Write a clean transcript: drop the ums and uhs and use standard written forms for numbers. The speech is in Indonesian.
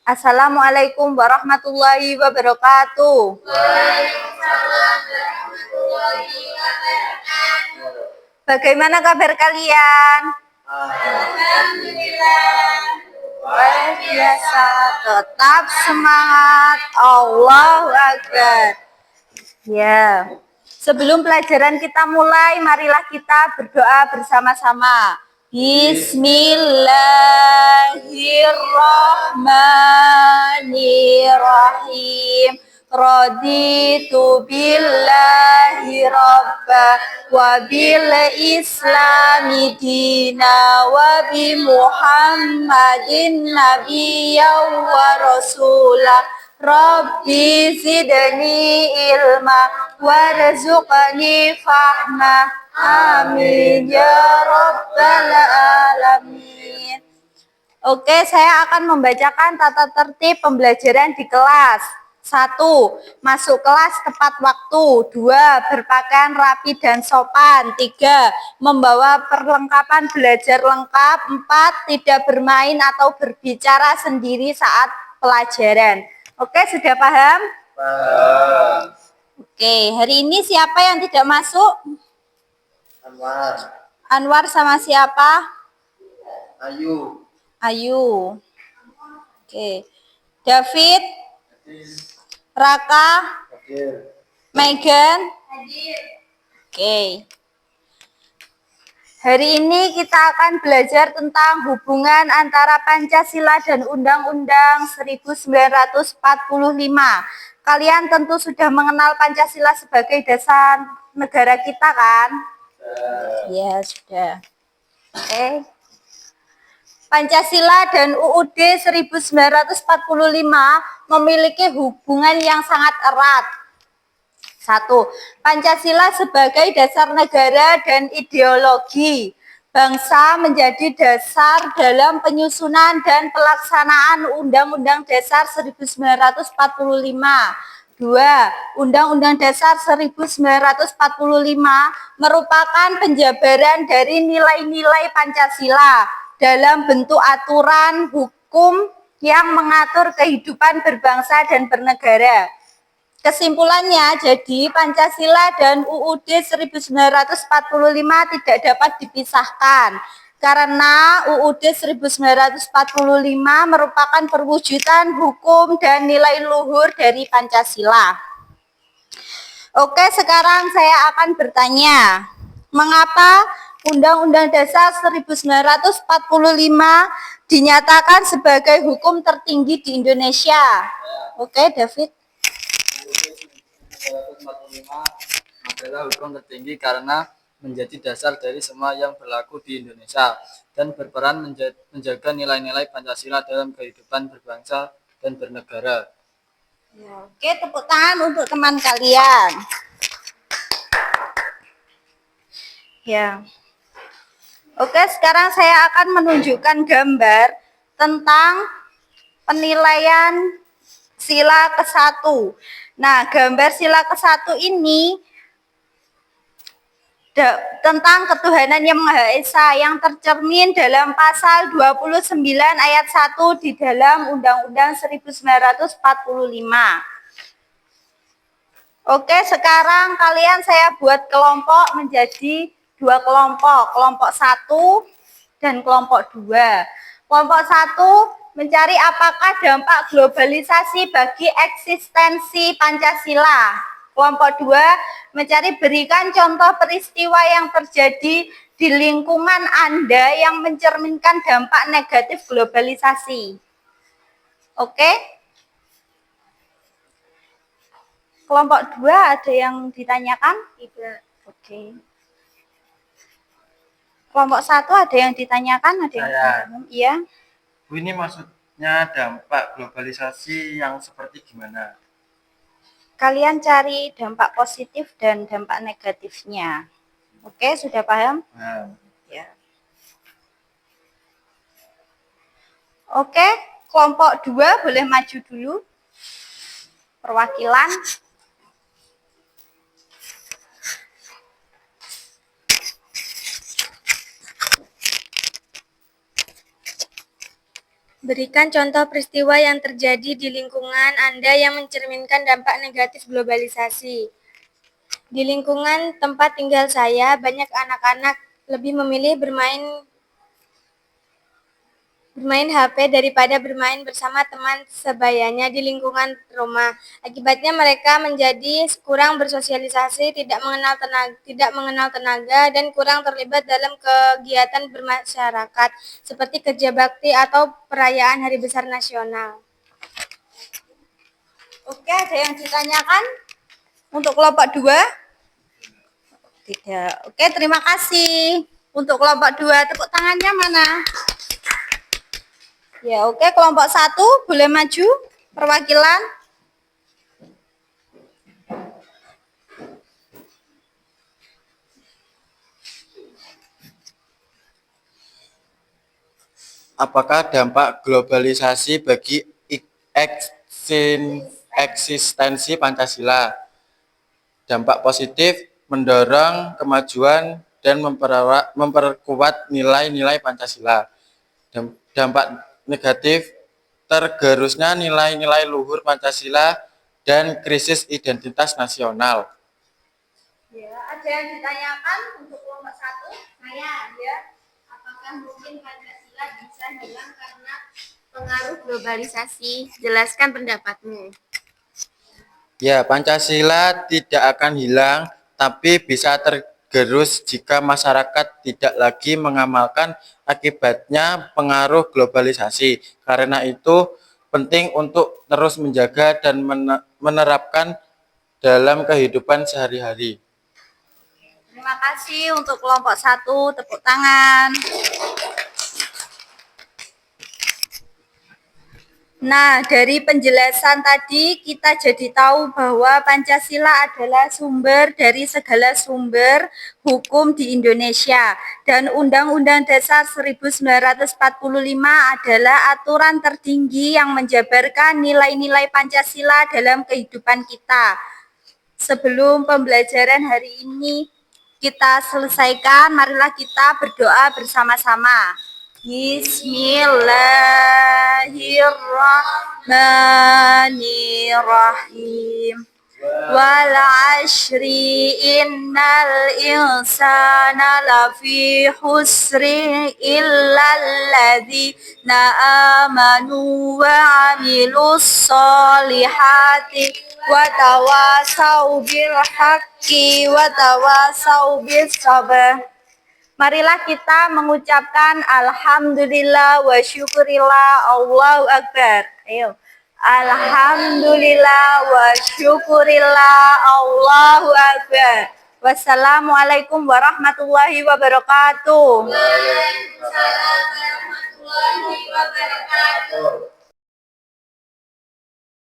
Assalamualaikum warahmatullahi wabarakatuh. Waalaikumsalam warahmatullahi wabarakatuh. Bagaimana kabar kalian? Alhamdulillah. Luar biasa, tetap semangat. Allahu Akbar. Ya. Sebelum pelajaran kita mulai, marilah kita berdoa bersama-sama. Bismillahirrahmanirrahim. Raditu billahi rabba wa bil islami dina wa bi muhammadin nabiyya wa rasulah. Rabbi zidni ilma warzuqni fahma. Amin ya rabbal alamin. Oke, saya akan membacakan tata tertib pembelajaran di kelas. 1. Masuk kelas tepat waktu. 2. Berpakaian rapi dan sopan. 3. Membawa perlengkapan belajar lengkap. 4. Tidak bermain atau berbicara sendiri saat pelajaran. Oke, sudah paham? Paham. Oke, hari ini siapa yang tidak masuk? Anwar. Anwar sama siapa? Ayu. Ayu. Oke. David, Raka, Hadir. Megan. Hadir. Oke. Hari ini kita akan belajar tentang hubungan antara Pancasila dan Undang-Undang 1945. Kalian tentu sudah mengenal Pancasila sebagai dasar negara kita kan? Ya, sudah. Oke. Pancasila dan UUD 1945 memiliki hubungan yang sangat erat. 1. Pancasila sebagai dasar negara dan ideologi bangsa menjadi dasar dalam penyusunan dan pelaksanaan Undang-Undang Dasar 1945. 2. Undang-Undang Dasar 1945 merupakan penjabaran dari nilai-nilai Pancasila dalam bentuk aturan hukum yang mengatur kehidupan berbangsa dan bernegara. Kesimpulannya, jadi Pancasila dan UUD 1945 tidak dapat dipisahkan karena UUD 1945 merupakan perwujudan hukum dan nilai luhur dari Pancasila. Oke, sekarang saya akan bertanya, mengapa Undang-Undang Dasar 1945 dinyatakan sebagai hukum tertinggi di Indonesia? Oke, David. 1945 adalah hukum tertinggi karena menjadi dasar dari semua yang berlaku di Indonesia dan berperan menjaga nilai-nilai Pancasila dalam kehidupan berbangsa dan bernegara. Ya, oke, tepuk tangan untuk teman kalian. Ya. Oke, sekarang saya akan menunjukkan gambar tentang penilaian sila ke-1. Nah, gambar sila ke-1 ini tentang ketuhanan yang Maha Esa yang tercermin dalam pasal 29 ayat 1 di dalam Undang-Undang 1945. Oke, sekarang kalian saya buat kelompok menjadi 2 kelompok. Kelompok 1 dan kelompok 2. Kelompok 1 mencari apakah dampak globalisasi bagi eksistensi Pancasila. Kelompok 2 mencari berikan contoh peristiwa yang terjadi di lingkungan Anda yang mencerminkan dampak negatif globalisasi. Oke? Kelompok 2 ada yang ditanyakan? Tidak. Oke. Kelompok 1 ada yang ditanyakan? Ada yang ditanyakan? Iya. Bu, ini maksudnya dampak globalisasi yang seperti gimana? Kalian cari dampak positif dan dampak negatifnya. Oke, sudah paham? Ya. Oke, kelompok 2 boleh maju dulu. Perwakilan. Berikan contoh peristiwa yang terjadi di lingkungan Anda yang mencerminkan dampak negatif globalisasi. Di lingkungan tempat tinggal saya, banyak anak-anak lebih memilih bermain HP daripada bermain bersama teman sebayanya di lingkungan rumah. Akibatnya mereka menjadi kurang bersosialisasi, tidak mengenal tenaga dan kurang terlibat dalam kegiatan bermasyarakat seperti kerja bakti atau perayaan hari besar nasional. Oke, ada yang ditanyakan untuk kelompok 2? Tidak. Oke, terima kasih. Untuk kelompok 2, tepuk tangannya mana? Ya, oke, kelompok 1 boleh maju perwakilan. Apakah dampak globalisasi bagi eksistensi Pancasila? Dampak positif mendorong kemajuan dan memperkuat nilai-nilai Pancasila. Dampak negatif tergerusnya nilai-nilai luhur Pancasila dan krisis identitas nasional. Ya, ada yang ditanyakan untuk kelompok 1? Saya, ya. Apakah mungkin Pancasila bisa hilang karena pengaruh globalisasi? Jelaskan pendapatmu. Ya, Pancasila tidak akan hilang, tapi bisa tergerus jika masyarakat tidak lagi mengamalkan akibatnya pengaruh globalisasi. Karena itu penting untuk terus menjaga dan menerapkan dalam kehidupan sehari-hari. Terima kasih untuk kelompok 1, tepuk tangan. Nah, dari penjelasan tadi kita jadi tahu bahwa Pancasila adalah sumber dari segala sumber hukum di Indonesia dan Undang-Undang Dasar 1945 adalah aturan tertinggi yang menjabarkan nilai-nilai Pancasila dalam kehidupan kita. Sebelum pembelajaran hari ini kita selesaikan, marilah kita berdoa bersama-sama. Bismillahirrahmanirrahim. Wal 'ashri innal insana lafi husri illal ladzina amanu wa 'amilus solihati wa tawasau bil haqqi wa tawasau bis sabr. Marilah kita mengucapkan alhamdulillah wa syukurillah, Allahu Akbar. Ayo. Alhamdulillah wa syukurillah, Allahu Akbar. Wassalamualaikum warahmatullahi wabarakatuh. Waalaikumsalam warahmatullahi wabarakatuh.